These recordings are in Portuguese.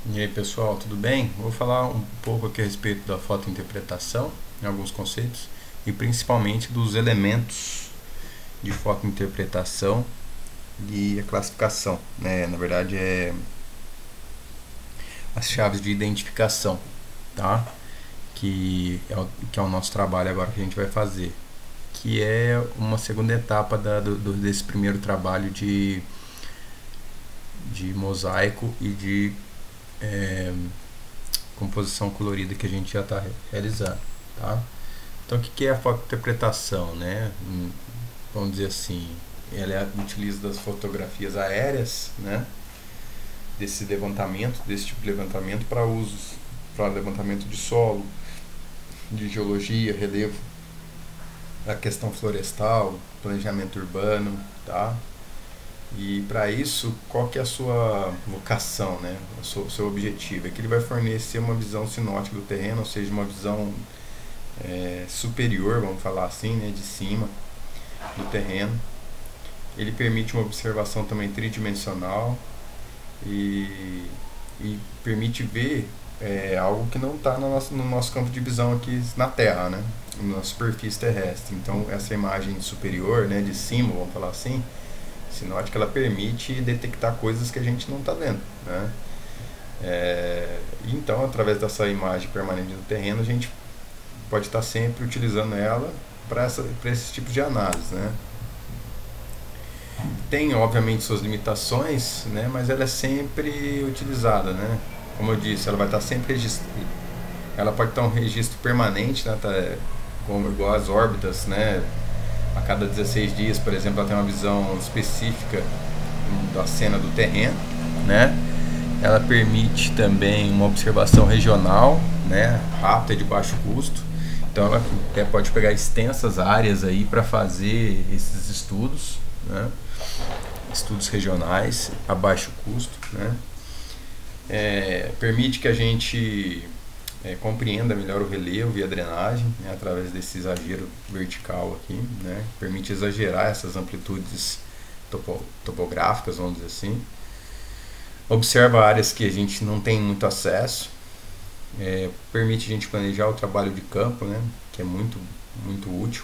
E aí pessoal, tudo bem? Vou falar um pouco aqui a respeito da fotointerpretação, em alguns conceitos, e principalmente dos elementos de fotointerpretação e a classificação, né? Na verdade é as chaves de identificação, tá? Que é o nosso trabalho agora que a gente vai fazer, que é uma segunda etapa desse primeiro trabalho de mosaico e de é, composição colorida que a gente já está realizando, tá? Então, o que é a fotointerpretação, né? Vamos dizer assim, ela utiliza das fotografias aéreas, né? Desse tipo de levantamento para usos, para levantamento de solo, de geologia, relevo, a questão florestal, planejamento urbano, tá? E para isso, qual que é a sua vocação, né? O seu objetivo? É que ele vai fornecer uma visão sinótica do terreno, ou seja, uma visão superior, vamos falar assim, né, de cima do terreno. Ele permite uma observação também tridimensional e, e permite ver algo que não está no nosso campo de visão aqui na Terra, né, na superfície terrestre. Então, essa imagem superior, né, de cima, vamos falar assim, sinótica, ela permite detectar coisas que a gente não está vendo, né? Então, através dessa imagem permanente do terreno, a gente pode estar sempre utilizando ela para esses tipos de análise, né? Tem, obviamente, suas limitações, né? Mas ela é sempre utilizada, né? Como eu disse, ela vai estar sempre registrada. Ela pode estar um registro permanente, né? Como igual as órbitas, né? A cada 16 dias, por exemplo, ela tem uma visão específica da cena do terreno, né? Ela permite também uma observação regional, né? Rápida, de baixo custo. Então ela pode pegar extensas áreas aí para fazer esses estudos, né? Estudos regionais a baixo custo, né? Permite que a gente compreenda melhor o relevo e a drenagem, né, através desse exagero vertical aqui, né? Permite exagerar essas amplitudes topográficas, vamos dizer assim. Observa áreas que a gente não tem muito acesso, permite a gente planejar o trabalho de campo, né, que é muito, muito útil.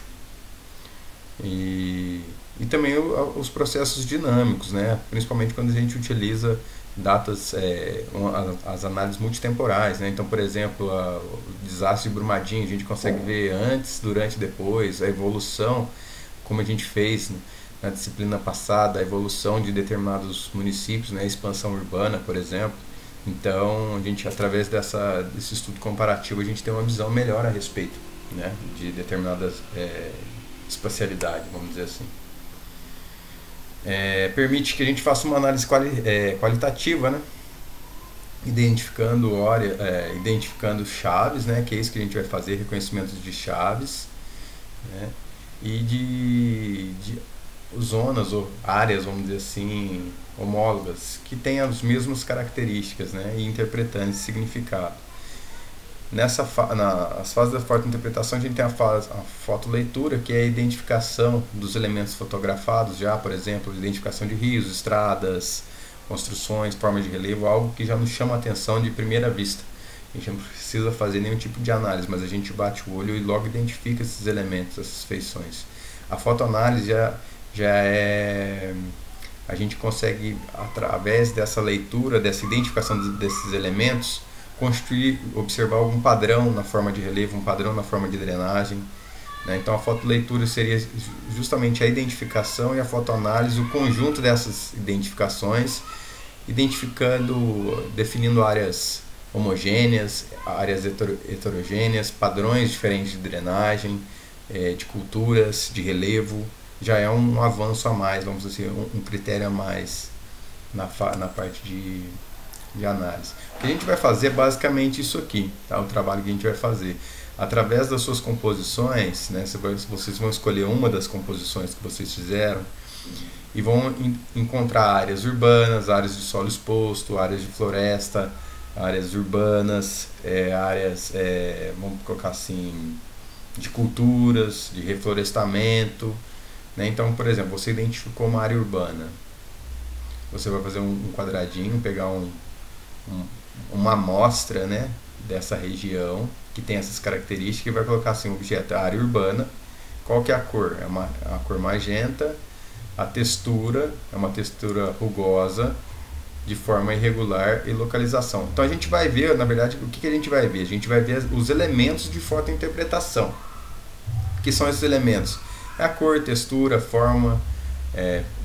E também os processos dinâmicos, né, principalmente quando a gente utiliza datas, as análises multitemporais, né? Então, por exemplo, o desastre de Brumadinho, a gente consegue ver antes, durante e depois, a evolução, como a gente fez, né, na disciplina passada, a evolução de determinados municípios, né, a expansão urbana, por exemplo. Então, a gente, através desse estudo comparativo, a gente tem uma visão melhor a respeito, né, de determinadas espacialidade, vamos dizer assim. Permite que a gente faça uma análise qualitativa, né, identificando chaves, né, que é isso que a gente vai fazer, reconhecimentos de chaves, né, e de zonas ou áreas, vamos dizer assim, homólogas, que têm as mesmas características, né, e interpretando esse significado. Nas fases da fotointerpretação, a gente tem a fotoleitura, que é a identificação dos elementos fotografados já, por exemplo, identificação de rios, estradas, construções, formas de relevo, algo que já nos chama a atenção de primeira vista. A gente não precisa fazer nenhum tipo de análise, mas a gente bate o olho e logo identifica esses elementos, essas feições. A fotoanálise já é... A gente consegue, através dessa leitura, dessa identificação desses elementos, construir, observar algum padrão na forma de relevo, um padrão na forma de drenagem, né? Então a fotoleitura seria justamente a identificação, e a fotoanálise o conjunto dessas identificações, definindo áreas homogêneas, áreas heterogêneas, padrões diferentes de drenagem, de culturas, de relevo. Já é um avanço a mais, vamos dizer, um critério a mais na parte de análise. O que a gente vai fazer é basicamente isso aqui, tá? O trabalho que a gente vai fazer. Através das suas composições, né, vocês vão escolher uma das composições que vocês fizeram e vão encontrar áreas urbanas, áreas de solo exposto, áreas de floresta, áreas urbanas, áreas, vamos colocar assim, de culturas, de reflorestamento, né? Então, por exemplo, você identificou uma área urbana, você vai fazer um quadradinho, pegar uma amostra, né, dessa região que tem essas características e vai colocar assim, objeto é área urbana. Qual que é a cor? É a cor magenta. A textura é uma textura rugosa, de forma irregular e localização. Então a gente vai ver, na verdade, o que a gente vai ver? A gente vai ver os elementos de fotointerpretação. O que são esses elementos? É a cor, textura, forma,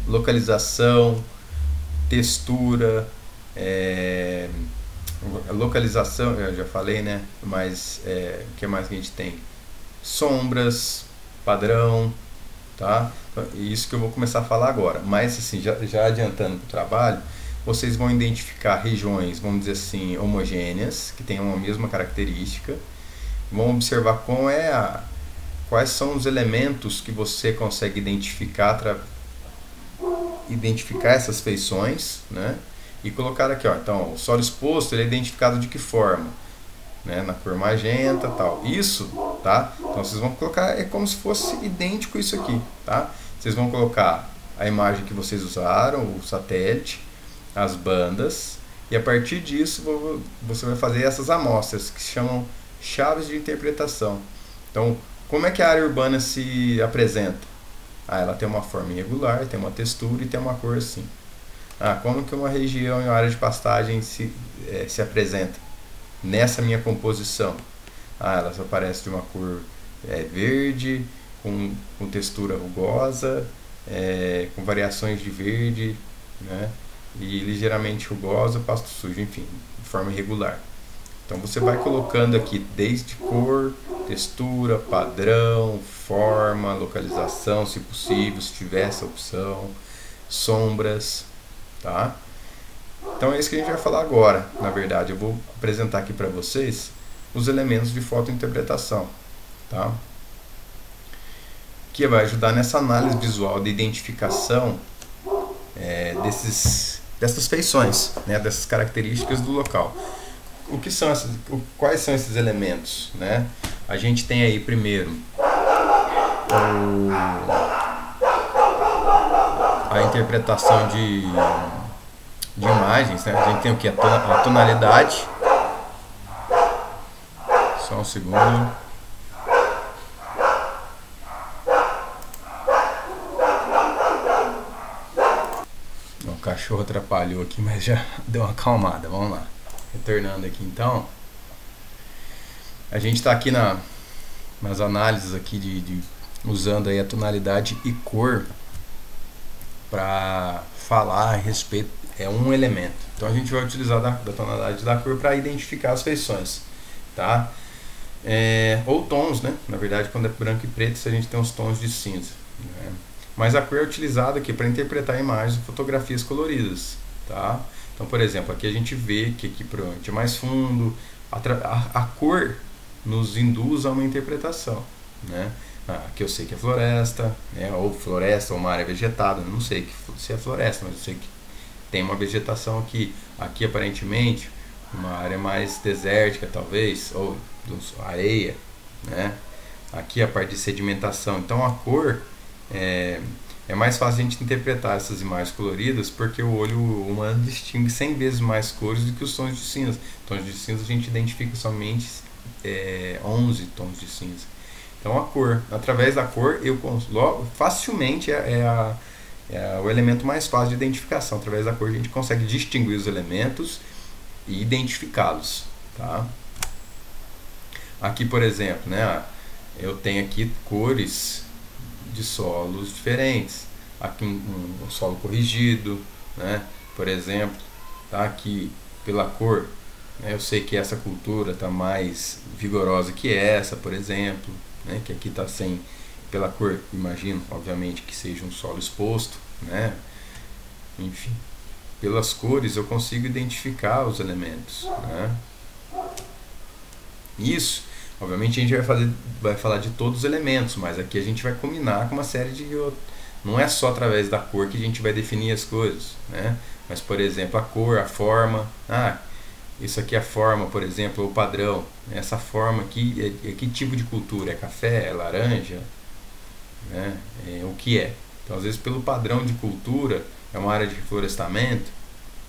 localização, textura, localização, eu já falei, né? Mas o que mais que a gente tem? Sombras, padrão, tá? Isso que eu vou começar a falar agora. Mas assim, já adiantando para o trabalho, vocês vão identificar regiões, vamos dizer assim, homogêneas, que tenham a mesma característica. Vão observar quais são os elementos que você consegue identificar essas feições, né? E colocar aqui, ó, então, o solo exposto ele é identificado de que forma? Né, na cor magenta, tal. Isso, tá? Então vocês vão colocar, é como se fosse idêntico isso aqui, tá? Vocês vão colocar a imagem que vocês usaram, o satélite, as bandas, e a partir disso você vai fazer essas amostras que se chamam chaves de interpretação. Então, como é que a área urbana se apresenta? Ela tem uma forma irregular, tem uma textura e tem uma cor assim. Como que uma região e uma área de pastagem se apresenta? Nessa minha composição, ela aparece de uma cor verde, com textura rugosa, com variações de verde, né, e ligeiramente rugosa, pasto sujo, enfim, de forma irregular. Então você vai colocando aqui desde cor, textura, padrão, forma, localização, se possível, se tiver essa opção, sombras, tá? Então é isso que a gente vai falar agora. Na verdade, eu vou apresentar aqui para vocês os elementos de fotointerpretação, tá? Que vai ajudar nessa análise visual de identificação dessas feições, né? Dessas características do local. Quais são esses elementos, né? A gente tem aí primeiro a interpretação de imagens, né? A gente tem o que? A tonalidade. Só um segundo. O cachorro atrapalhou aqui, mas já deu uma acalmada. Vamos lá. Retornando aqui então. A gente está aqui nas análises aqui usando aí a tonalidade e cor para falar a respeito. É um elemento. Então a gente vai utilizar da tonalidade da cor para identificar as feições, tá? Ou tons, né? Na verdade, quando é branco e preto, a gente tem os tons de cinza, né? Mas a cor é utilizada aqui para interpretar imagens e fotografias coloridas, tá? Então, por exemplo, aqui a gente vê que aqui provavelmente é mais fundo. A cor nos induz a uma interpretação, né? Aqui eu sei que é floresta, né? Ou floresta ou uma área vegetada. Eu não sei se é floresta, mas eu sei que tem uma vegetação aqui. Aqui aparentemente uma área mais desértica talvez, ou areia, né? Aqui a parte de sedimentação. Então a cor é mais fácil a gente interpretar essas imagens coloridas, porque o olho humano distingue 100 vezes mais cores do que os tons de cinza. Tons de cinza a gente identifica somente 11 tons de cinza. Então a cor, através da cor eu facilmente o elemento mais fácil de identificação. Através da cor a gente consegue distinguir os elementos e identificá-los, tá? Aqui, por exemplo, né, eu tenho aqui cores de solos diferentes. Aqui um solo corrigido, né, por exemplo, tá aqui pela cor, né, eu sei que essa cultura está mais vigorosa que essa, por exemplo, né, que aqui está sem, pela cor, imagino, obviamente, que seja um solo exposto, né? Enfim, pelas cores eu consigo identificar os elementos, né? Isso, obviamente a gente vai falar de todos os elementos, mas aqui a gente vai combinar com uma série de outros. Não é só através da cor que a gente vai definir as coisas, né? Mas, por exemplo, a cor, a forma. Isso aqui é a forma, por exemplo, o padrão. Essa forma aqui é que tipo de cultura? É café? É laranja? Né? O que é? Então, às vezes, pelo padrão de cultura, é uma área de reflorestamento,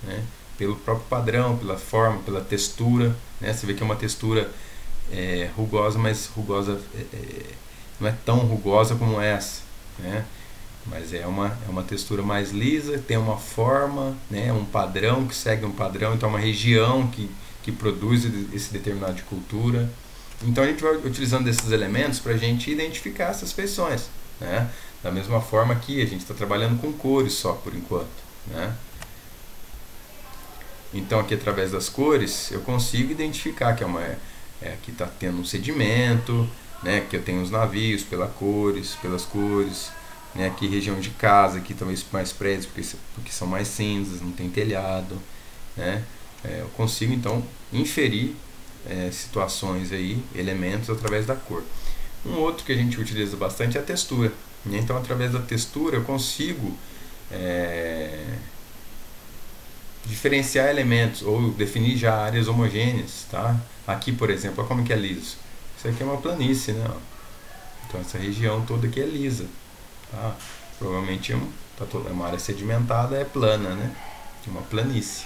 né? pelo próprio padrão, pela forma, pela textura, né? Você vê que é uma textura rugosa, mas rugosa não é tão rugosa como essa, né? Mas é uma textura mais lisa, tem uma forma, né? Um padrão que segue um padrão, então é uma região que produz esse determinado de cultura. Então a gente vai utilizando esses elementos para a gente identificar essas feições, né? Da mesma forma que a gente está trabalhando com cores só por enquanto, né? Então aqui através das cores eu consigo identificar que aqui está tendo um sedimento, né? Que eu tenho os navios pelas cores, né? Aqui região de casa, aqui talvez mais prédios porque são mais cinzas, não tem telhado, né? Eu consigo então inferir situações aí, elementos através da cor. Um outro que a gente utiliza bastante é a textura, né? Então através da textura eu consigo diferenciar elementos ou definir já áreas homogêneas, tá? Aqui, por exemplo, olha como que é liso. Isso aqui é uma planície, né? Então essa região toda aqui é lisa, tá? Provavelmente é uma área sedimentada, é plana, né? Uma planície.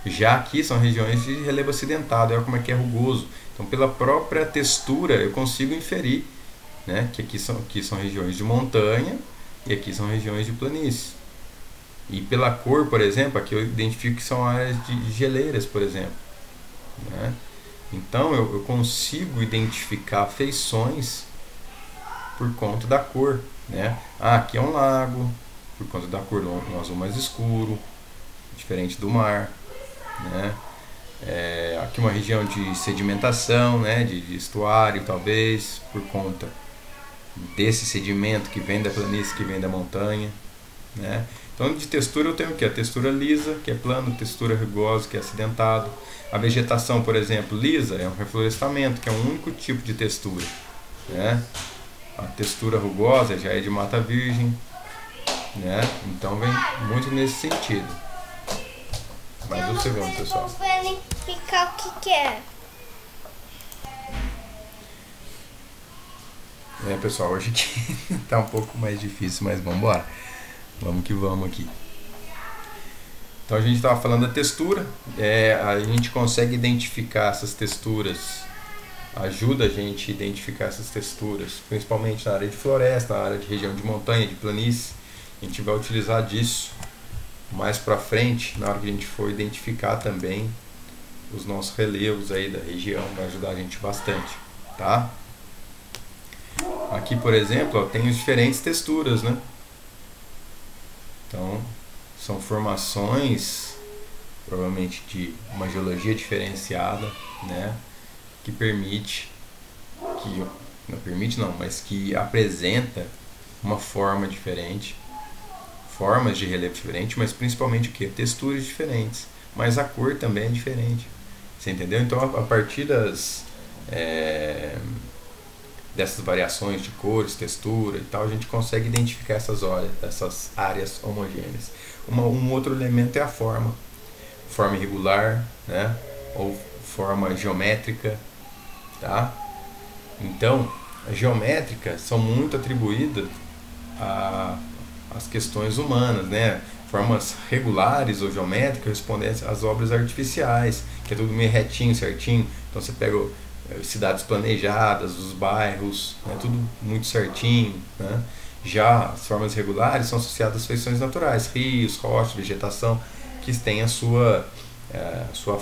Já aqui são regiões de relevo acidentado, olha como é que é rugoso. Então pela própria textura eu consigo inferir, né? Que aqui são regiões de montanha e aqui são regiões de planície. E pela cor, por exemplo, aqui eu identifico que são áreas de geleiras, por exemplo, né? Então eu consigo identificar feições por conta da cor, né? Aqui é um lago, por conta da cor, um azul mais escuro, diferente do mar, né? Aqui uma região de sedimentação, né? De estuário, talvez, por conta desse sedimento que vem da planície, que vem da montanha, né? Então de textura eu tenho o que? A textura lisa, que é plano, textura rugosa, que é acidentado. A vegetação, por exemplo, lisa é um reflorestamento, que é um único tipo de textura, né? A textura rugosa já é de mata virgem, né? Então vem muito nesse sentido. Mais um segundo, pessoal. Vou verificar o que é. Pessoal, hoje aqui tá um pouco mais difícil, mas vamos embora. Vamos que vamos aqui. Então a gente estava falando da textura, a gente consegue identificar essas texturas, ajuda a gente a identificar essas texturas, principalmente na área de floresta, na área de região de montanha, de planície. A gente vai utilizar disso mais para frente, na hora que a gente for identificar também os nossos relevos aí da região, vai ajudar a gente bastante, tá? Aqui, por exemplo, ó, tem as diferentes texturas, né? Então, são formações, provavelmente de uma geologia diferenciada, né? Que permite, mas que apresenta uma forma diferente, formas de relevo diferentes, mas principalmente o que? Texturas diferentes, mas a cor também é diferente, você entendeu? Então, a partir dessas variações de cores, textura e tal, a gente consegue identificar essas áreas homogêneas. Um outro elemento é a forma irregular, né? Ou forma geométrica, tá? Então, as geométricas são muito atribuídas às questões humanas, né? Formas regulares ou geométricas respondem às obras artificiais, que é tudo meio retinho, certinho. Então você pega cidades planejadas, os bairros, né, tudo muito certinho, né? Já as formas regulares são associadas às feições naturais, rios, rochas, vegetação, que têm a sua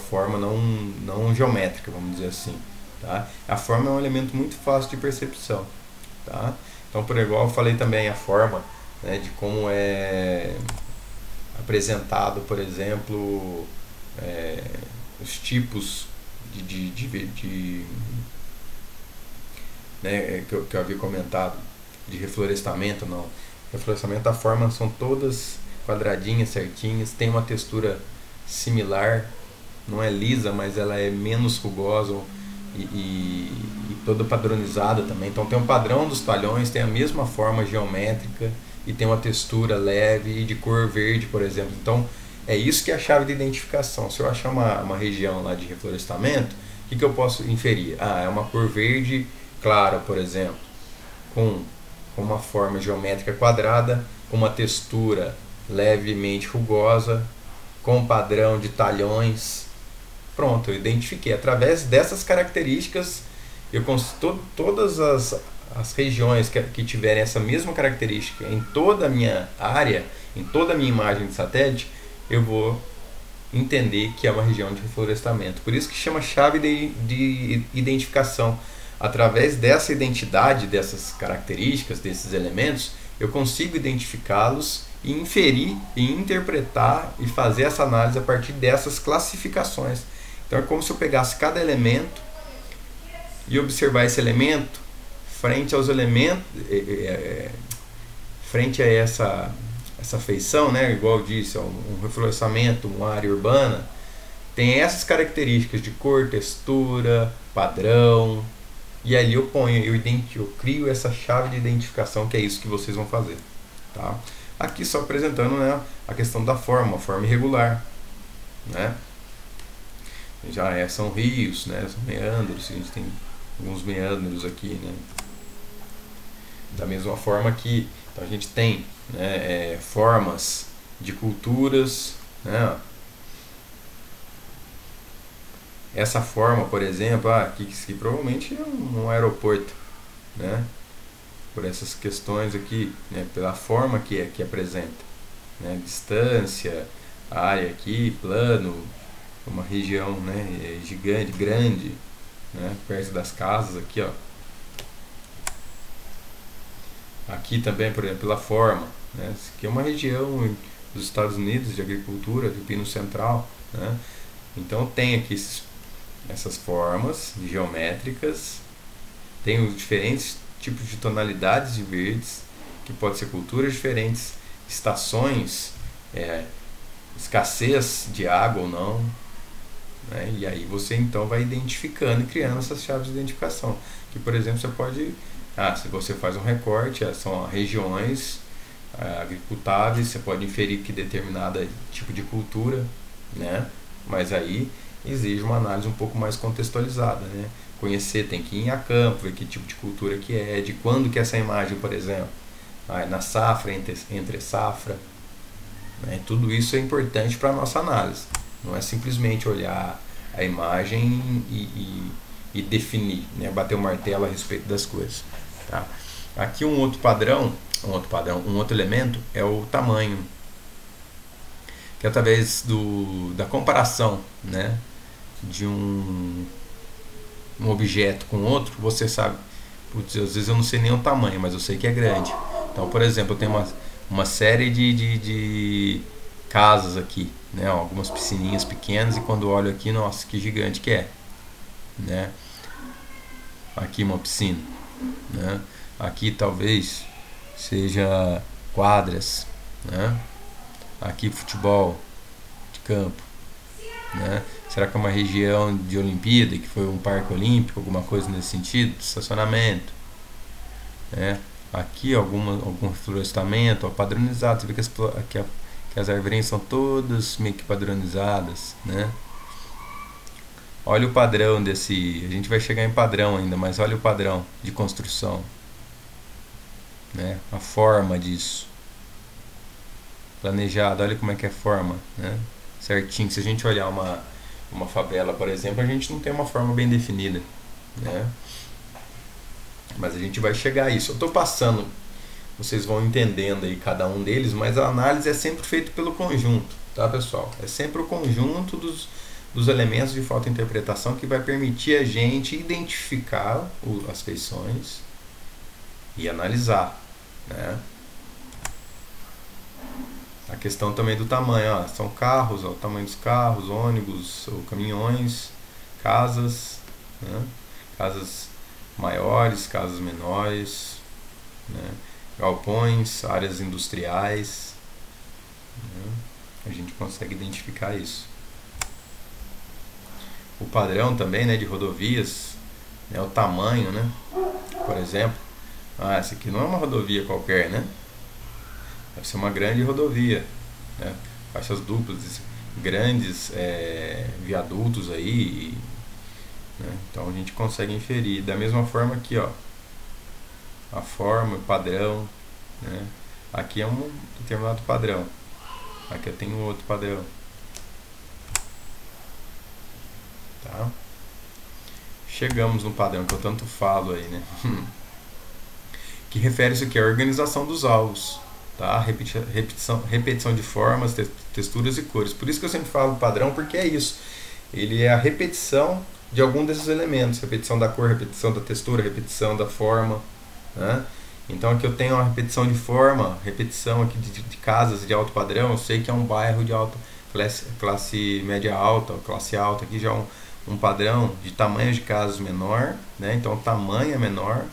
forma não geométrica, vamos dizer assim, tá? A forma é um elemento muito fácil de percepção, tá? Então, por igual eu falei também a forma, né, de como é apresentado, por exemplo, os tipos né, que eu havia comentado de reflorestamento. Não, reflorestamento, a forma são todas quadradinhas, certinhas, tem uma textura similar, não é lisa, mas ela é menos rugosa e toda padronizada também. Então tem um padrão dos talhões, tem a mesma forma geométrica e tem uma textura leve e de cor verde, por exemplo. Então é isso que é a chave de identificação. Se eu achar uma região lá de reflorestamento, o que eu posso inferir? É uma cor verde clara, por exemplo, com uma forma geométrica quadrada, com uma textura levemente rugosa, com padrão de talhões. Pronto, eu identifiquei. Através dessas características, todas as regiões que tiverem essa mesma característica em toda a minha área, em toda a minha imagem de satélite, eu vou entender que é uma região de reflorestamento. Por isso que chama chave de identificação. Através dessa identidade, dessas características, desses elementos, eu consigo identificá-los e inferir e interpretar e fazer essa análise a partir dessas classificações. Então é como se eu pegasse cada elemento e observar esse elemento frente aos elementos, frente a essa feição, né? Igual eu disse, um reflorestamento, uma área urbana, tem essas características de cor, textura, padrão, e ali eu crio essa chave de identificação, que é isso que vocês vão fazer, tá? Aqui só apresentando, né, a questão da forma, a forma irregular, né? São rios, né? São meandros, a gente tem alguns meandros aqui, né? Da mesma forma que então a gente tem, né, formas de culturas, né? Essa forma, por exemplo, que provavelmente é um aeroporto, né? Por essas questões aqui, né? Pela forma que apresenta, né? Distância, área aqui, plano, uma região, né, gigante, grande, né? Perto das casas aqui, ó. Aqui também, por exemplo, pela forma, né? Isso aqui é uma região dos Estados Unidos de agricultura, do Pino Central, né? Então tem aqui essas formas geométricas, tem os diferentes tipos de tonalidades de verdes, que pode ser culturas diferentes, estações, escassez de água ou não, né? E aí você então vai identificando e criando essas chaves de identificação, que por exemplo você pode, se você faz um recorte, são regiões agricultáveis, você pode inferir que determinada tipo de cultura, né? Mas aí exige uma análise um pouco mais contextualizada, né? Conhecer, tem que ir a campo, ver que tipo de cultura que é, de quando que essa imagem, por exemplo, na safra, entre safra, né? Tudo isso é importante para a nossa análise. Não é simplesmente olhar a imagem e definir, né? Bater o martelo a respeito das coisas, tá? Aqui um outro elemento é o tamanho, que através da comparação, né, de um objeto com outro, você sabe, putz, às vezes eu não sei nem o tamanho, mas eu sei que é grande. Então, por exemplo, eu tenho uma série de casas aqui, né, algumas piscininhas pequenas, e quando eu olho aqui, nossa, que gigante que é, né? Aqui uma piscina, né? Aqui talvez seja quadras, né? Aqui futebol de campo, né? Será que é uma região de Olimpíada, que foi um parque olímpico, alguma coisa nesse sentido, estacionamento, né? Aqui algum reflorestamento padronizado, você vê que as arvorinhas são todas meio que padronizadas, né? Olha o padrão a gente vai chegar em padrão ainda, mas olha o padrão de construção, né? A forma disso, planejado, olha como é que é a forma, né? Certinho. Se a gente olhar uma favela, por exemplo, a gente não tem uma forma bem definida, né? Mas a gente vai chegar a isso. Eu estou passando, vocês vão entendendo aí cada um deles, mas a análise é sempre feita pelo conjunto, tá, pessoal? É sempre o conjunto dos elementos de fotointerpretação que vai permitir a gente identificar as feições e analisar, né? A questão também do tamanho, são carros, o tamanho dos carros, ônibus ou caminhões, casas, né? Casas maiores, casas menores, né? Galpões, áreas industriais, né? A gente consegue identificar isso. O padrão também, né, de rodovias, né, o tamanho, né? Por exemplo, essa aqui não é uma rodovia qualquer, né? Deve ser uma grande rodovia, né? Faixas duplas, grandes viadutos aí, né? Então a gente consegue inferir. Da mesma forma aqui, ó, a forma, o padrão, né? Aqui é um determinado padrão, aqui eu tenho outro padrão, chegamos no padrão que eu tanto falo aí, né? Que refere-se ao que? A organização dos alvos, tá? Repetição de formas, texturas e cores. Por isso que eu sempre falo padrão, porque é isso. Ele é a repetição de algum desses elementos. Repetição da cor, repetição da textura, repetição da forma, né? Então aqui eu tenho uma repetição de forma, repetição aqui de casas de alto padrão. Eu sei que é um bairro de alta classe média alta, classe alta. Aqui já é um padrão de tamanho de casas menor, né? Então o tamanho é menor.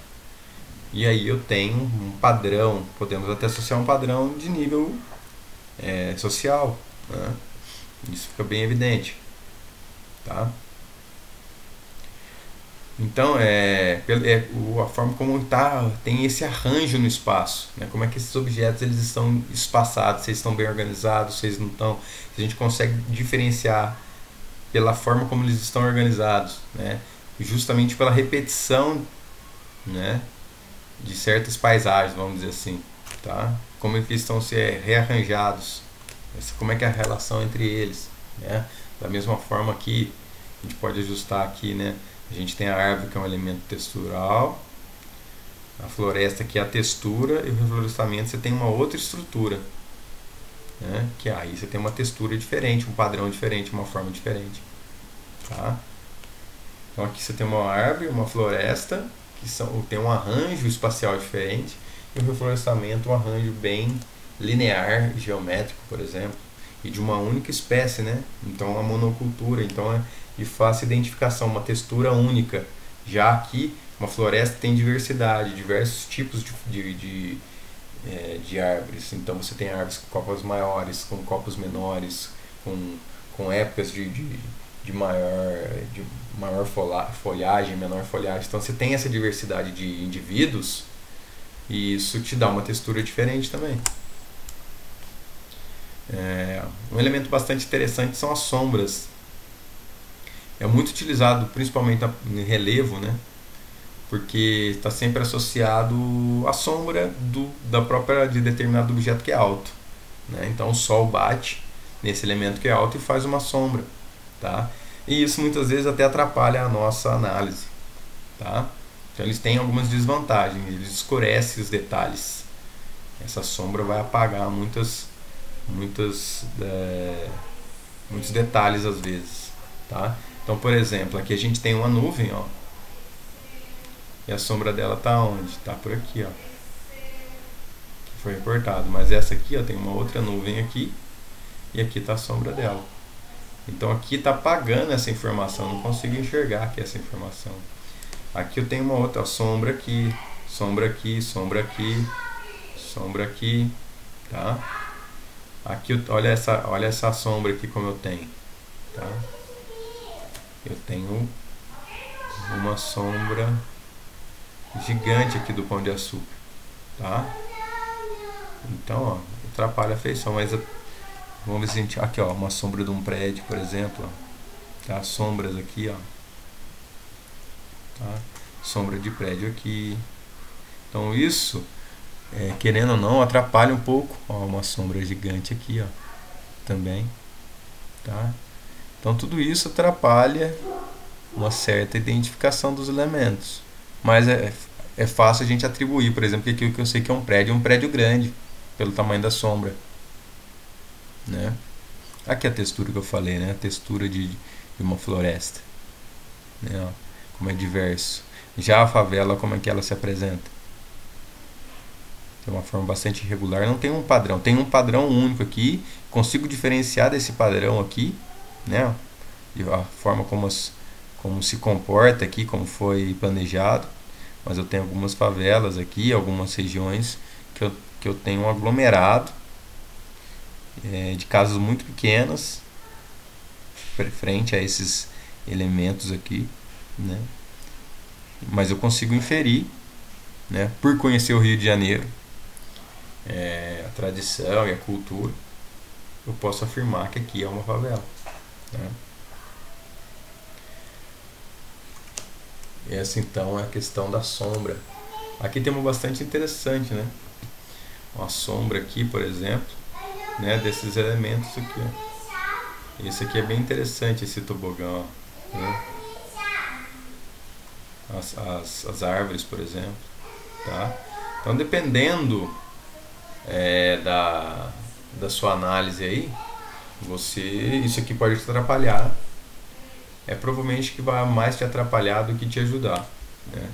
E aí eu tenho um padrão, podemos até associar um padrão de nível social, né? Isso fica bem evidente, tá? Então a forma como tem esse arranjo no espaço, né? Como é que esses objetos eles estão espaçados, se eles estão bem organizados, se eles não estão, se a gente consegue diferenciar pela forma como eles estão organizados, né? Justamente pela repetição, né, de certas paisagens, vamos dizer assim, tá? Como é que estão se rearranjados, como é que é a relação entre eles, né? Da mesma forma que a gente pode ajustar aqui, né? A gente tem a árvore, que é um elemento textural, a floresta, que é a textura, e o reflorestamento você tem uma outra estrutura, né? Que aí você tem uma textura diferente, um padrão diferente, uma forma diferente, tá? Então aqui você tem uma árvore, uma floresta, tem um arranjo espacial diferente, e o reflorestamento um arranjo bem linear, geométrico, por exemplo, e de uma única espécie, né? Então uma monocultura, então é de fácil identificação, uma textura única. Já aqui uma floresta tem diversidade, diversos tipos de árvores. Então você tem árvores com copas maiores, com copos menores, com épocas de maior folhagem, menor folhagem. Então você tem essa diversidade de indivíduos e isso te dá uma textura diferente também. Um elemento bastante interessante são as sombras. É muito utilizado principalmente no relevo, né? Porque está sempre associado à sombra de determinado objeto que é alto, né? Então o sol bate nesse elemento que é alto e faz uma sombra, tá? E isso muitas vezes até atrapalha a nossa análise, tá? Então eles têm algumas desvantagens, eles escurecem os detalhes. Essa sombra vai apagar muitos detalhes às vezes, tá? Então, por exemplo, aqui a gente tem uma nuvem, ó, e a sombra dela tá onde? Tá por aqui, ó, que foi recortado. Mas essa aqui, ó, tem uma outra nuvem aqui e aqui tá a sombra dela. Então aqui tá apagando essa informação, não consigo enxergar aqui essa informação. Aqui eu tenho uma outra sombra aqui, sombra aqui, sombra aqui, sombra aqui, tá? Aqui olha essa sombra aqui como eu tenho, tá? Eu tenho uma sombra gigante aqui do Pão de Açúcar, tá? Então, ó, atrapalha a feição, mas vamos ver se a gente... Aqui, ó, uma sombra de um prédio, por exemplo, ó, tá? Sombras aqui, ó, tá? Sombra de prédio aqui. Então isso, querendo ou não, atrapalha um pouco. Ó, uma sombra gigante aqui, ó, também, tá? Então tudo isso atrapalha uma certa identificação dos elementos. Mas é fácil a gente atribuir, por exemplo, que aquilo que eu sei que é um prédio grande, pelo tamanho da sombra, né? Aqui a textura que eu falei, né? A textura de uma floresta, né? Ó, como é diverso. Já a favela, como é que ela se apresenta? Tem uma forma bastante irregular, não tem um padrão. Tem um padrão único aqui, consigo diferenciar desse padrão aqui, né? A forma como se comporta aqui, como foi planejado. Mas eu tenho algumas favelas aqui, algumas regiões que eu tenho um aglomerado de casas muito pequenas frente a esses elementos aqui, né? Mas eu consigo inferir, né, por conhecer o Rio de Janeiro, a tradição e a cultura, eu posso afirmar que aqui é uma favela, né? Essa então é a questão da sombra. Aqui tem uma bastante interessante, né? Uma sombra aqui, por exemplo, né, desses elementos aqui, ó. Esse aqui é bem interessante, esse tobogã, ó, né? as árvores, por exemplo. Tá? Então, dependendo da sua análise aí, isso aqui pode te atrapalhar. Provavelmente que vai mais te atrapalhar do que te ajudar, né?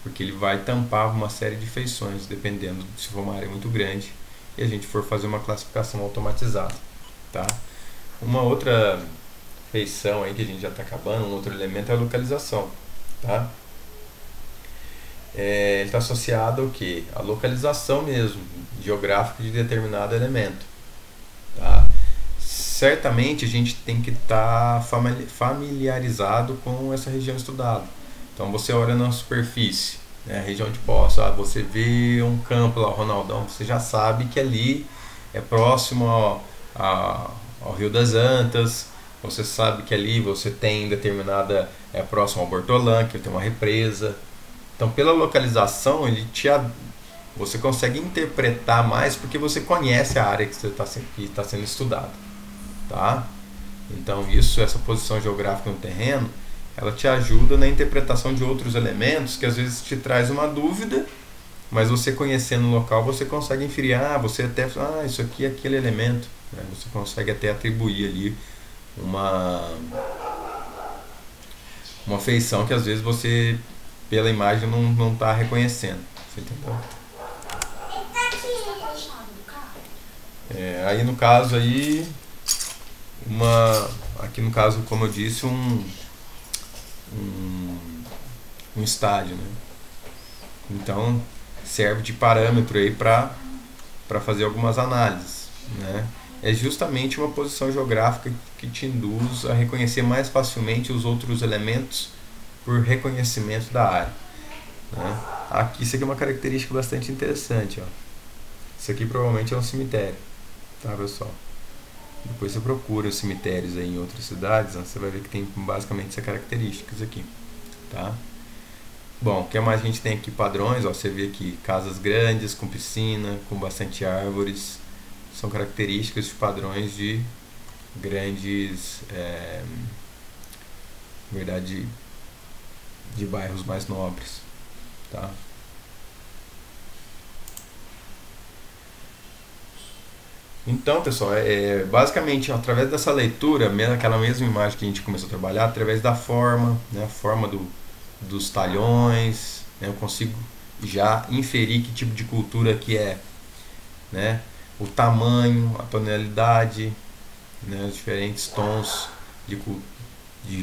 Porque ele vai tampar uma série de feições, dependendo se for uma área muito grande e a gente for fazer uma classificação automatizada, tá? Uma outra feição aí que a gente já está acabando, um outro elemento é a localização, tá? Ele está associado ao que? A localização mesmo, geográfica de determinado elemento, tá? Certamente a gente tem que estar familiarizado com essa região estudada. Então você olha na superfície, né, região de poço, você vê um campo lá, Ronaldão, você já sabe que ali é próximo ao Rio das Antas, você sabe que ali você tem determinada, próximo ao Bortolã, que tem uma represa. Então pela localização você consegue interpretar mais porque você conhece a área que está sendo estudada. Tá? Então essa posição geográfica no terreno, ela te ajuda na interpretação de outros elementos que às vezes te traz uma dúvida, mas você conhecendo o local você consegue inferir, você até isso aqui é aquele elemento, né? Você consegue até atribuir ali uma feição que às vezes você pela imagem não está reconhecendo, você entendeu? Aí no caso aí aqui no caso, como eu disse, um estádio, né? Então serve de parâmetro aí para fazer algumas análises, né? É justamente uma posição geográfica que te induz a reconhecer mais facilmente os outros elementos por reconhecimento da área, né? Isso aqui é uma característica bastante interessante, ó. Isso aqui provavelmente é um cemitério, tá, pessoal? Depois você procura os cemitérios aí em outras cidades, você vai ver que tem basicamente essas características aqui, tá? Bom, o que mais a gente tem aqui? Padrões, ó, você vê aqui casas grandes, com piscina, com bastante árvores, são características de padrões de grandes, na verdade, de bairros mais nobres, tá? Então, pessoal, basicamente através dessa leitura, aquela mesma imagem que a gente começou a trabalhar, através da forma, né, a forma dos talhões, né, eu consigo já inferir que tipo de cultura que é, né, o tamanho, a tonalidade, né, os diferentes tons de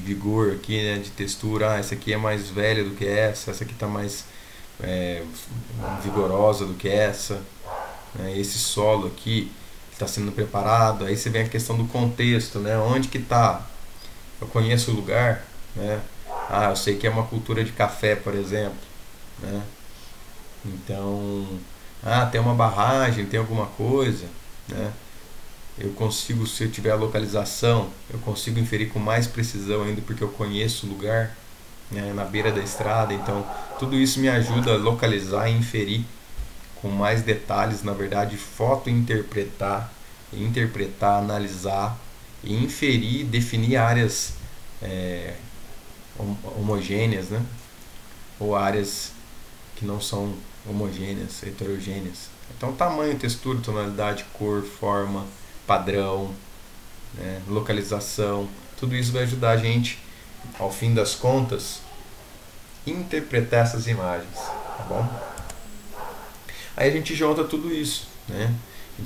vigor aqui, né, de textura. Essa aqui é mais velha do que essa aqui está mais vigorosa do que essa, né, esse solo aqui está sendo preparado. Aí você vem a questão do contexto, né? Onde que está? Eu conheço o lugar, né? Eu sei que é uma cultura de café, por exemplo, né? Então, tem uma barragem, tem alguma coisa, né? Eu consigo, se eu tiver a localização, eu consigo inferir com mais precisão ainda porque eu conheço o lugar, né? Na beira da estrada. Então, tudo isso me ajuda a localizar e inferir com mais detalhes, na verdade, interpretar, analisar e inferir, definir áreas homogêneas, né? Ou áreas que não são homogêneas, heterogêneas. Então, tamanho, textura, tonalidade, cor, forma, padrão, né? Localização, tudo isso vai ajudar a gente, ao fim das contas, interpretar essas imagens, tá bom? Aí a gente junta tudo isso, né?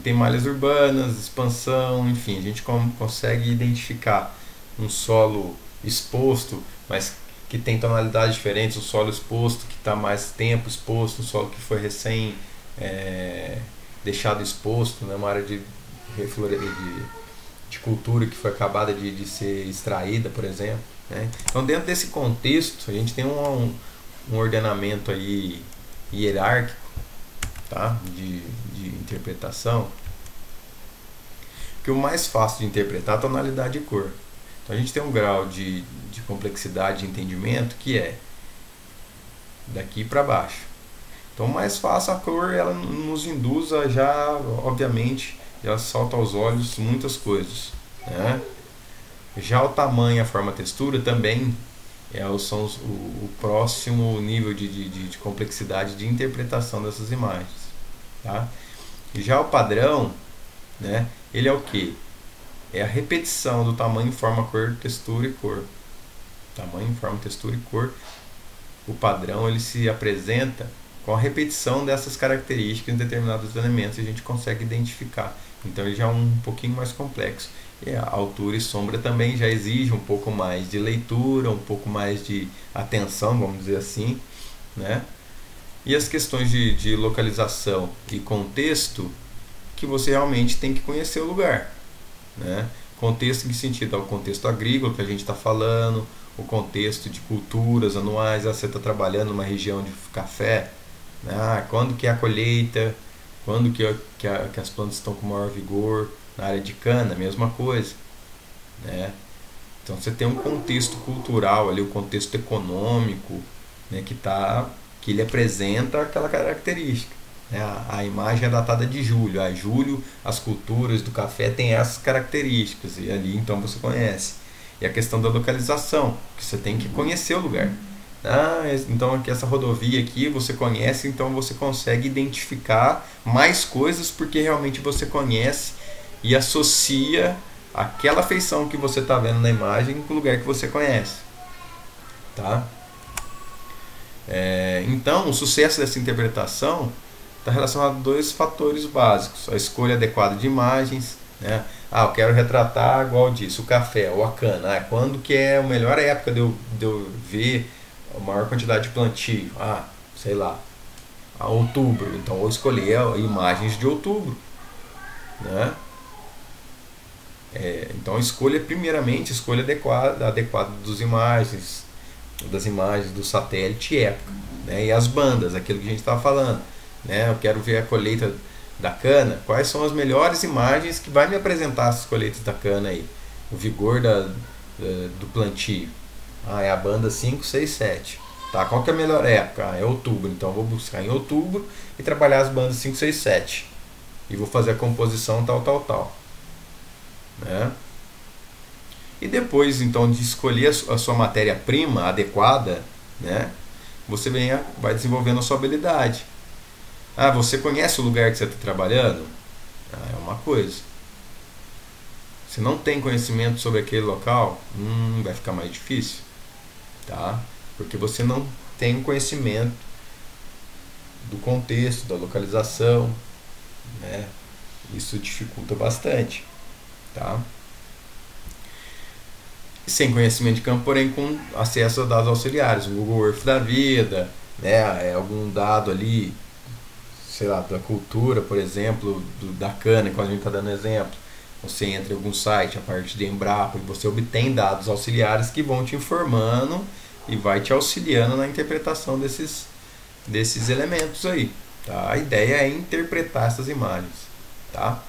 Tem malhas urbanas, expansão, enfim, a gente consegue identificar um solo exposto, mas que tem tonalidades diferentes, um solo exposto que está mais tempo exposto, um solo que foi recém deixado exposto, né? Uma área de cultura que foi acabada de ser extraída, por exemplo, né? Então dentro desse contexto a gente tem um ordenamento aí hierárquico, tá? de interpretação, que o mais fácil de interpretar é a tonalidade e cor. Então a gente tem um grau de complexidade de entendimento que é daqui para baixo. Então o mais fácil, a cor, ela nos induz a já, obviamente, já salta aos olhos muitas coisas, né? Já o tamanho, a forma, a textura também o próximo nível de complexidade de interpretação dessas imagens. Tá? E já o padrão, né, ele é o que? É a repetição do tamanho, forma, cor, textura e cor. Tamanho, forma, textura e cor. O padrão ele se apresenta com a repetição dessas características em determinados elementos e a gente consegue identificar. Então ele já é um pouquinho mais complexo. E a altura e sombra também já exige um pouco mais de leitura, um pouco mais de atenção, vamos dizer assim, né? E as questões de localização e contexto, que você realmente tem que conhecer o lugar, né? Contexto em que sentido? É o contexto agrícola que a gente está falando, o contexto de culturas anuais. Você está trabalhando numa região de café, né? Quando que é a colheita, quando que as plantas estão com maior vigor. Na área de cana, mesma coisa, né? Então você tem um contexto cultural ali, o contexto econômico, né, que ele apresenta aquela característica, né? A imagem é datada de julho. Julho, as culturas do café têm essas características e ali então você conhece. E a questão da localização, que você tem que conhecer o lugar. Então aqui essa rodovia aqui você conhece, então você consegue identificar mais coisas porque realmente você conhece e associa aquela feição que você está vendo na imagem com o lugar que você conhece. Tá? Então, o sucesso dessa interpretação está relacionado a dois fatores básicos: a escolha adequada de imagens, né? Eu quero retratar, igual disse, o café ou a cana. Quando que é a melhor época de eu ver a maior quantidade de plantio? Sei lá, outubro. Então, vou escolher imagens de outubro, né? Então escolha primeiramente escolha adequada das imagens do satélite e época, né? E as bandas, aquilo que a gente estava falando, né? Eu quero ver a colheita da cana, quais são as melhores imagens que vai me apresentar essas colheitas da cana aí, o vigor do plantio. É a banda 5, 6, 7. Tá, qual que é a melhor época? É outubro, então eu vou buscar em outubro e trabalhar as bandas 5, 6, 7 e vou fazer a composição tal. Né? E depois então de escolher a sua matéria-prima adequada, né, você vai desenvolvendo a sua habilidade. Você conhece o lugar que você está trabalhando? É uma coisa. Se não tem conhecimento sobre aquele local, vai ficar mais difícil, tá? Porque você não tem conhecimento do contexto, da localização, né? Isso dificulta bastante. Tá? Sem conhecimento de campo, porém com acesso a dados auxiliares, o Google Earth da vida, né? Algum dado ali, sei lá, da cultura, por exemplo, da cana, que a gente está dando exemplo. Você entra em algum site, a partir de Embrapa, e você obtém dados auxiliares que vão te informando e vai te auxiliando na interpretação desses elementos aí. Tá? A ideia é interpretar essas imagens. Tá?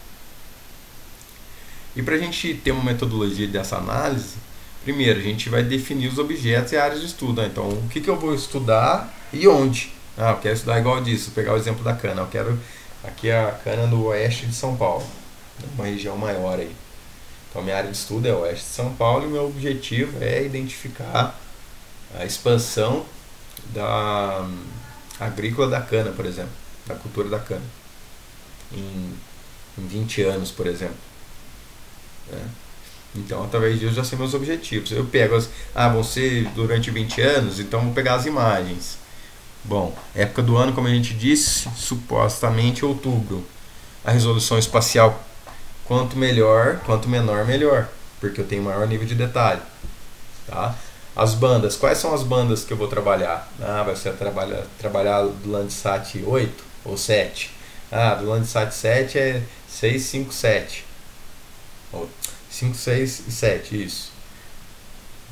E para a gente ter uma metodologia dessa análise, primeiro a gente vai definir os objetos e áreas de estudo. Então, o que eu vou estudar e onde? Eu quero estudar igual disso, vou pegar o exemplo da cana. Eu quero aqui a cana do oeste de São Paulo, uma região maior aí. Então, minha área de estudo é o oeste de São Paulo e o meu objetivo é identificar a expansão da agrícola da cana, por exemplo, da cultura da cana, em 20 anos, por exemplo. Então, através disso, eu já sei meus objetivos. Eu pego vão ser durante 20 anos, então vou pegar as imagens. Bom, época do ano, como a gente disse, supostamente outubro. A resolução espacial, quanto menor, melhor, porque eu tenho maior nível de detalhe. Tá? As bandas, quais são as bandas que eu vou trabalhar? Vai ser trabalhar do Landsat 8 ou 7. Do Landsat 7 é 6, 5, 7. 5, 6 e 7, isso.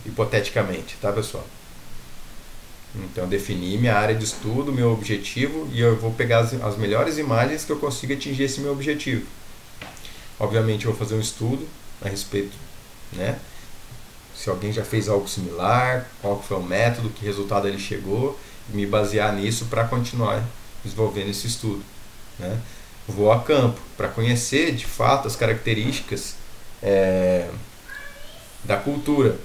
Hipoteticamente, tá, pessoal? Então, eu defini minha área de estudo, meu objetivo, e eu vou pegar as melhores imagens que eu consiga atingir esse meu objetivo. Obviamente, eu vou fazer um estudo a respeito, né? Se alguém já fez algo similar, qual foi o método, que resultado ele chegou, e me basear nisso para continuar desenvolvendo esse estudo, né? Vou a campo para conhecer, de fato, as características da cultura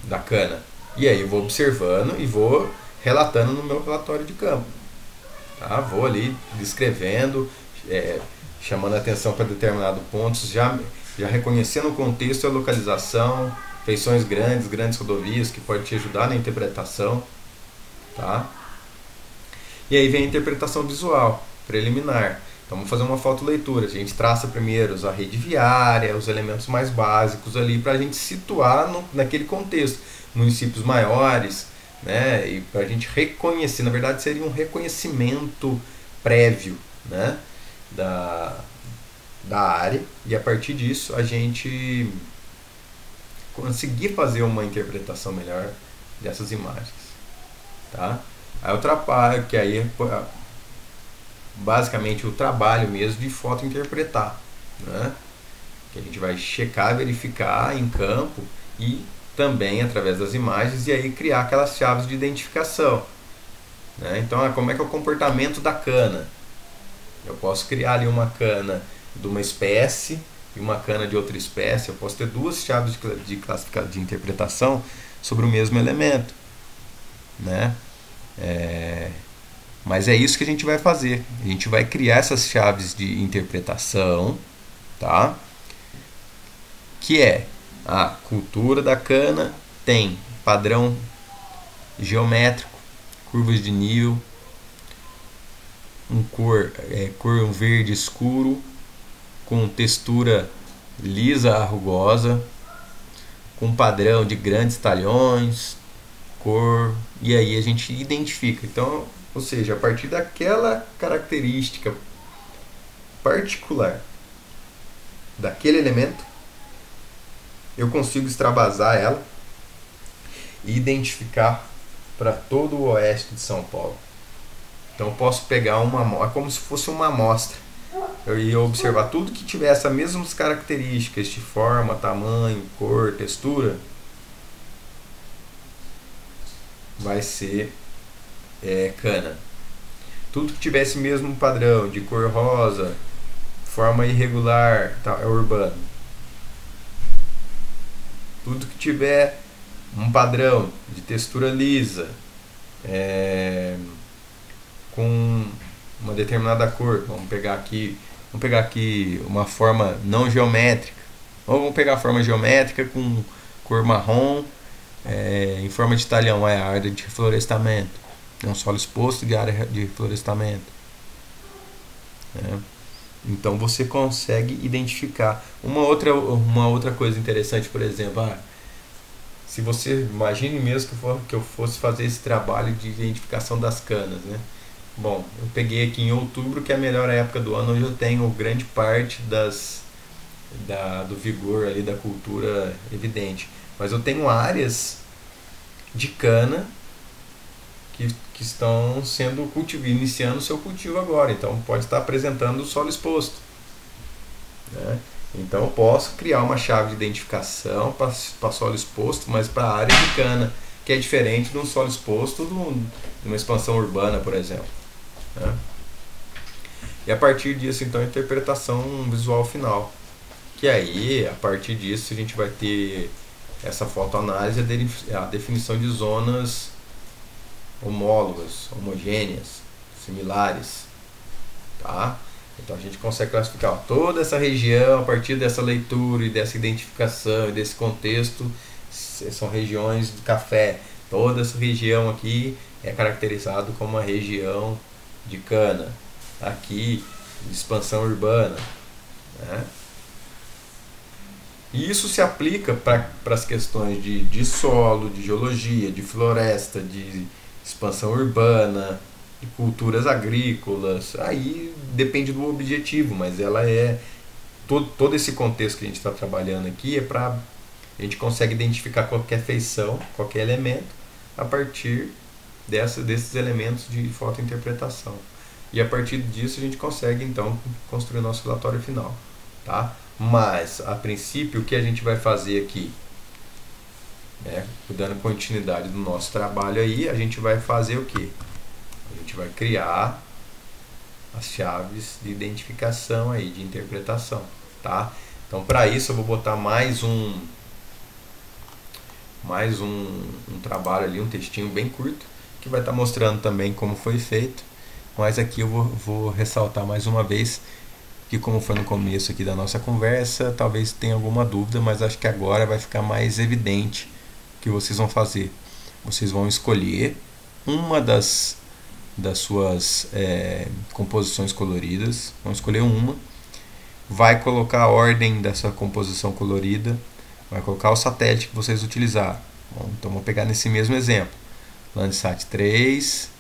da cana, E aí eu vou observando e vou relatando no meu relatório de campo. Tá? Vou ali descrevendo, chamando a atenção para determinados pontos, já reconhecendo o contexto e a localização, feições grandes rodovias que pode te ajudar na interpretação. Tá? E aí vem a interpretação visual, preliminar. Então vamos fazer uma fotoleitura. A gente traça primeiro a rede viária, os elementos mais básicos ali para a gente situar naquele contexto. Municípios maiores, né? E para a gente reconhecer, na verdade seria um reconhecimento prévio, né? da área, e a partir disso a gente conseguir fazer uma interpretação melhor dessas imagens. Tá? Aí outra parte, que aí basicamente o trabalho mesmo de fotointerpretar, né? Que a gente vai checar, verificar em campo e também através das imagens, e aí criar aquelas chaves de identificação, né? Então, como é que é o comportamento da cana? Eu posso criar ali uma cana de uma espécie e uma cana de outra espécie. Eu posso ter duas chaves de interpretação sobre o mesmo elemento, né? Mas é isso que a gente vai fazer. A gente vai criar essas chaves de interpretação, tá? Que é a cultura da cana, tem padrão geométrico, curvas de nível, um verde escuro, com textura lisa a rugosa, com padrão de grandes talhões, cor, e aí a gente identifica. Então, ou seja, a partir daquela característica particular daquele elemento, eu consigo extravasar ela e identificar para todo o oeste de São Paulo. Então eu posso pegar é como se fosse uma amostra. Eu ia observar tudo que tivesse as mesmas características de forma, tamanho, cor, textura, vai ser cana. Tudo que tivesse mesmo padrão de cor rosa, forma irregular, é urbano. Tudo que tiver um padrão de textura lisa, com uma determinada cor, vamos pegar aqui uma forma não geométrica, ou vamos pegar a forma geométrica com cor marrom, em forma de talhão, é a área de reflorestamento, é um solo exposto de área de reflorestamento. Então você consegue identificar. Uma outra coisa interessante, por exemplo, se você imagine mesmo que eu fosse fazer esse trabalho de identificação das canas, né? Bom, eu peguei aqui em outubro, que é a melhor época do ano, onde eu tenho grande parte do vigor ali da cultura evidente. Mas eu tenho áreas de cana que estão sendo iniciando o seu cultivo agora, então pode estar apresentando o solo exposto, né? Então eu posso criar uma chave de identificação para solo exposto, mas para a área de cana, que é diferente de um solo exposto de uma expansão urbana, por exemplo, né? E a partir disso, então, a interpretação visual final, que aí, a partir disso, a gente vai ter essa fotoanálise, a definição de zonas homólogas, homogêneas, similares, tá? Então a gente consegue classificar toda essa região a partir dessa leitura e dessa identificação e desse contexto. São regiões de café. Toda essa região aqui é caracterizado como uma região de cana. Aqui, de expansão urbana, né? E isso se aplica para as questões de solo, de geologia, de floresta, de expansão urbana, de culturas agrícolas. Aí depende do objetivo, mas ela todo esse contexto que a gente está trabalhando aqui é para a gente consegue identificar qualquer feição, qualquer elemento a partir desses elementos de fotointerpretação. E a partir disso a gente consegue então construir o nosso relatório final, tá? Mas a princípio o que a gente vai fazer aqui, dando continuidade do nosso trabalho aí, a gente vai fazer o que? A gente vai criar as chaves de identificação aí, de interpretação, tá? Então para isso eu vou botar mais mais um trabalho ali, um textinho bem curto, que vai estar mostrando também como foi feito. Mas aqui eu vou ressaltar mais uma vez que, como foi no começo aqui da nossa conversa, talvez tenha alguma dúvida, mas acho que agora vai ficar mais evidente o que vocês vão fazer. Vocês vão escolher uma das suas composições coloridas, vão escolher uma, vai colocar a ordem dessa composição colorida, vai colocar o satélite que vocês utilizaram. Bom, então vamos pegar nesse mesmo exemplo, Landsat 3,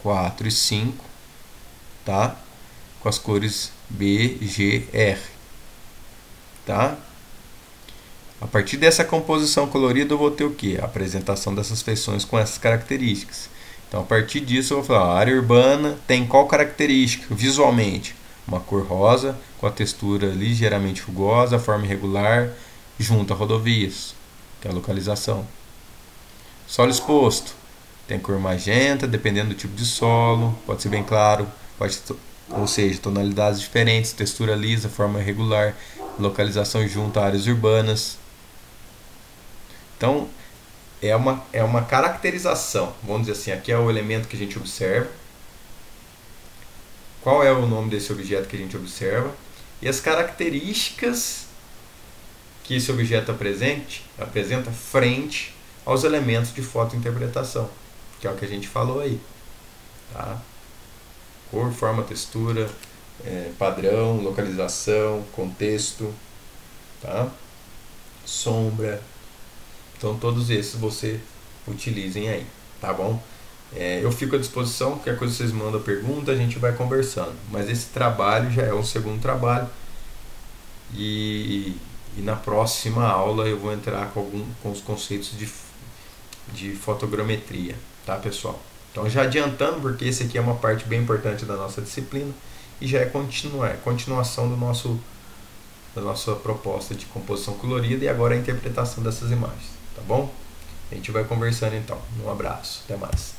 4 e 5, tá? Com as cores B, G, R, tá? A partir dessa composição colorida eu vou ter o que? A apresentação dessas feições com essas características. Então, a partir disso eu vou falar, a área urbana tem qual característica visualmente? Uma cor rosa, com a textura ligeiramente rugosa, forma irregular, junto a rodovias, que é a localização. Solo exposto, tem cor magenta, dependendo do tipo de solo, pode ser bem claro, ou seja, tonalidades diferentes, textura lisa, forma irregular, localização junto a áreas urbanas. Então, é uma caracterização, vamos dizer assim, aqui é o elemento que a gente observa, qual é o nome desse objeto que a gente observa, e as características que esse objeto apresenta frente aos elementos de fotointerpretação, que é o que a gente falou aí. Tá? Cor, forma, textura, padrão, localização, contexto, tá? Sombra. Então todos esses você utilizem aí, tá bom? Eu fico à disposição, qualquer coisa vocês mandam pergunta, a gente vai conversando. Mas esse trabalho já é um segundo trabalho e na próxima aula eu vou entrar com os conceitos de fotogrametria, tá, pessoal? Então já adiantando, porque esse aqui é uma parte bem importante da nossa disciplina e já é continuação da nossa proposta de composição colorida e agora a interpretação dessas imagens, tá bom? A gente vai conversando então. Um abraço, até mais.